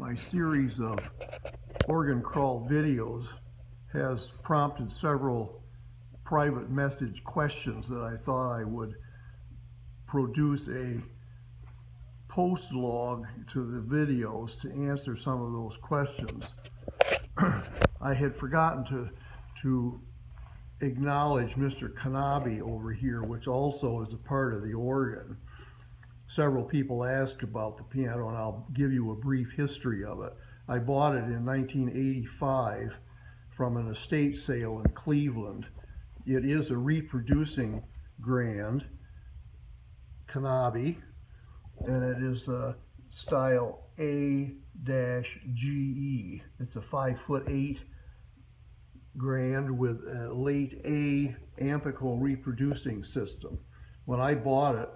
my series of organ crawl videos has prompted several private message questions that I thought I would produce a post log to the videos to answer some of those questions. I had forgotten to acknowledge Mr. Kanabe over here, which also is a part of the organ. Several people asked about the piano, and I'll give you a brief history of it. I bought it in 1985 from an estate sale in Cleveland. It is a reproducing grand Kanabe, and it is style A-GE. It's a 5'8" grand with a late A ampical reproducing system. When I bought it,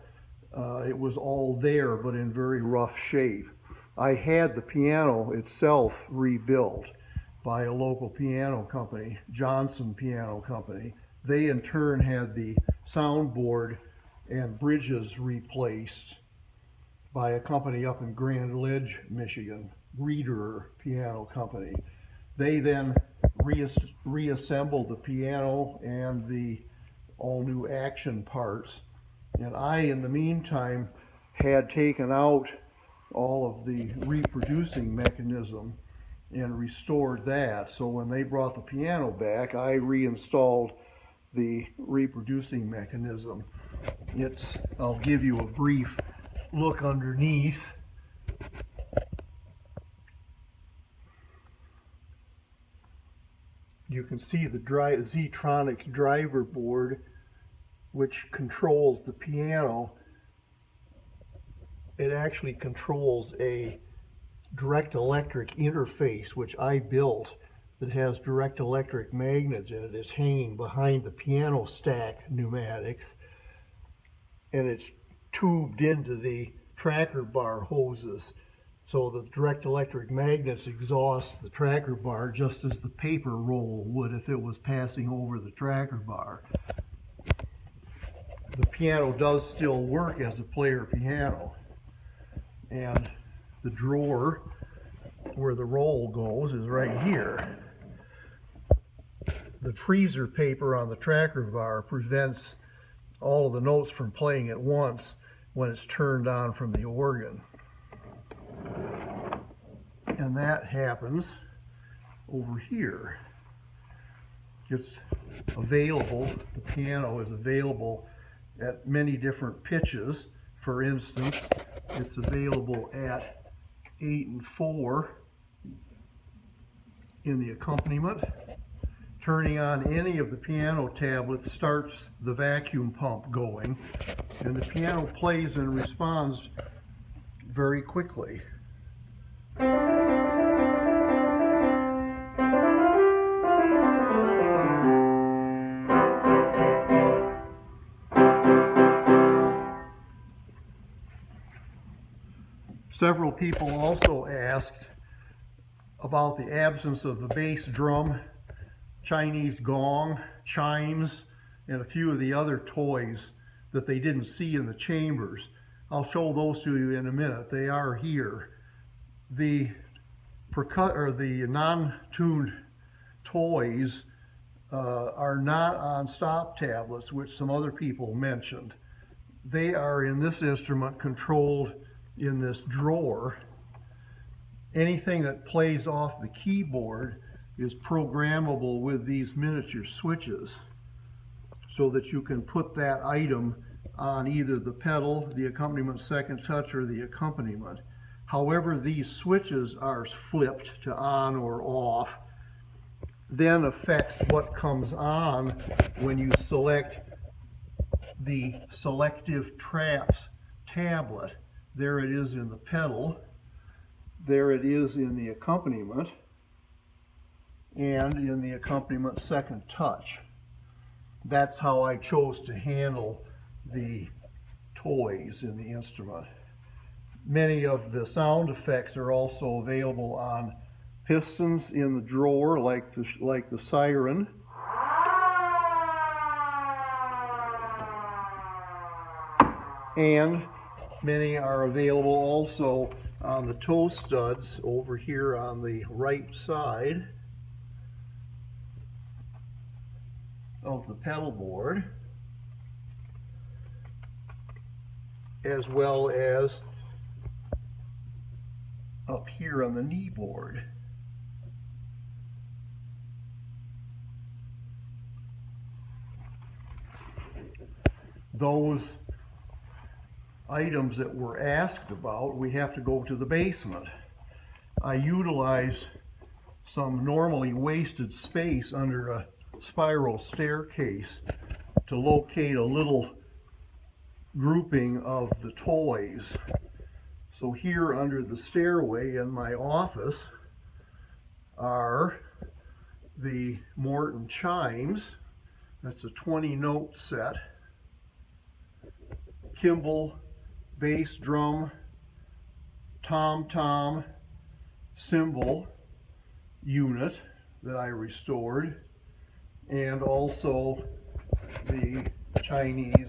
it was all there, but in very rough shape. I had the piano itself rebuilt by a local piano company, Johnson Piano Company. They in turn had the soundboard and bridges replaced by a company up in Grand Ledge, Michigan, Reederer Piano Company. They then reassembled the piano and the all new action parts. And I, in the meantime, had taken out all of the reproducing mechanism and restored that. So when they brought the piano back, I reinstalled the reproducing mechanism. I'll give you a brief look underneath. You can see the Z-Tronics driver board, which controls the piano. It actually controls a direct electric interface, which I built, that has direct electric magnets in it. It's hanging behind the piano stack pneumatics, and it's tubed into the tracker bar hoses. So the direct electric magnets exhaust the tracker bar just as the paper roll would if it was passing over the tracker bar. The piano does still work as a player piano, and the drawer where the roll goes is right here. The freezer paper on the tracker bar prevents all of the notes from playing at once when it's turned on from the organ. And that happens over here. It's available, the piano is available at many different pitches. For instance, it's available at 8 and 4 in the accompaniment. Turning on any of the piano tablets starts the vacuum pump going, and the piano plays and responds very quickly. Several people also asked about the absence of the bass drum, Chinese gong, chimes, and a few of the other toys that they didn't see in the chambers. I'll show those to you in a minute. They are here. The non-tuned toys are not on stop tablets, which some other people mentioned. They are in this instrument controlled in this drawer. Anything that plays off the keyboard is programmable with these miniature switches so that you can put that item on either the pedal, the accompaniment second touch, or the accompaniment. However, these switches are flipped to on or off, then affects what comes on when you select the selective traps tablet. There it is in the pedal, there it is in the accompaniment, and in the accompaniment second touch. That's how I chose to handle the toys in the instrument. Many of the sound effects are also available on pistons in the drawer, like the siren. And many are available also on the toe studs over here on the right side of the pedal board, as well as up here on the knee board. Those items that were asked about, we have to go to the basement. I utilize some normally wasted space under a spiral staircase to locate a little grouping of the toys. So here under the stairway in my office are the Morton chimes. That's a 20-note set. Kimball bass drum, tom-tom cymbal unit that I restored, and also the Chinese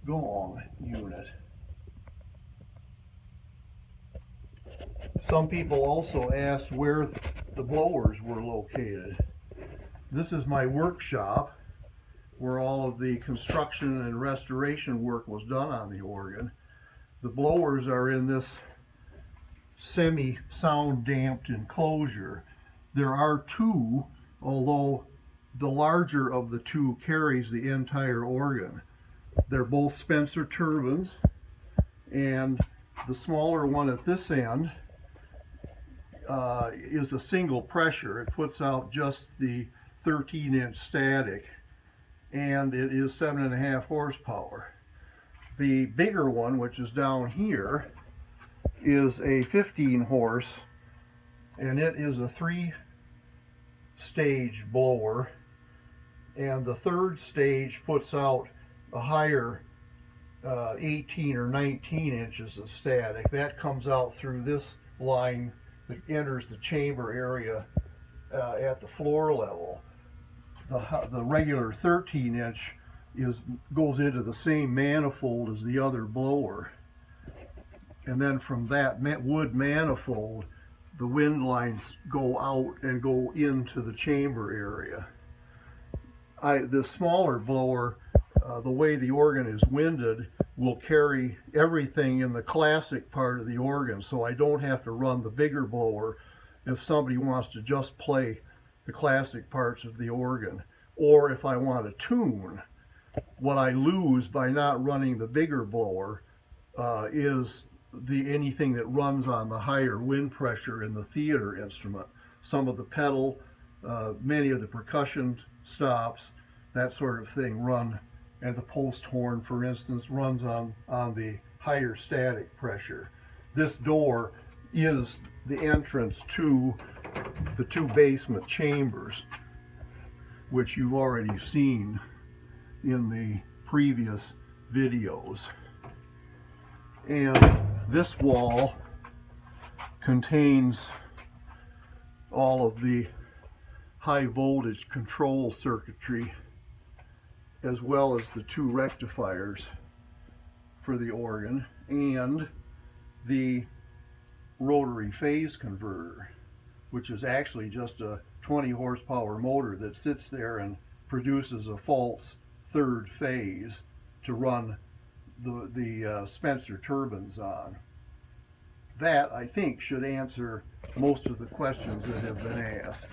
gong unit. Some people also asked where the blowers were located. This is my workshop where all of the construction and restoration work was done on the organ. The blowers are in this semi-sound damped enclosure. There are two, although the larger of the two carries the entire organ. They're both Spencer turbines, and the smaller one at this end is a single pressure. It puts out just the 13-inch static, and it is 7.5 horsepower. The bigger one, which is down here, is a 15 horse, and it is a 3-stage blower, and the third stage puts out a higher 18 or 19 inches of static. That comes out through this line that enters the chamber area at the floor level. The regular 13-inch goes into the same manifold as the other blower, and then from that wood manifold the wind lines go out and go into the chamber area. The smaller blower, the way the organ is winded, will carry everything in the classic part of the organ, so I don't have to run the bigger blower if somebody wants to just play the classic parts of the organ, or if I want to tune. What I lose by not running the bigger blower is anything that runs on the higher wind pressure in the theater instrument. Some of the pedal, many of the percussion stops, that sort of thing run, and the post horn, for instance, runs on the higher static pressure. This door is the entrance to the two basement chambers, which you've already seen in the previous videos. And this wall contains all of the high voltage control circuitry, as well as the two rectifiers for the organ and the rotary phase converter, which is actually just a 20 horsepower motor that sits there and produces a false third phase to run the Spencer turbines on. That, I think, should answer most of the questions that have been asked.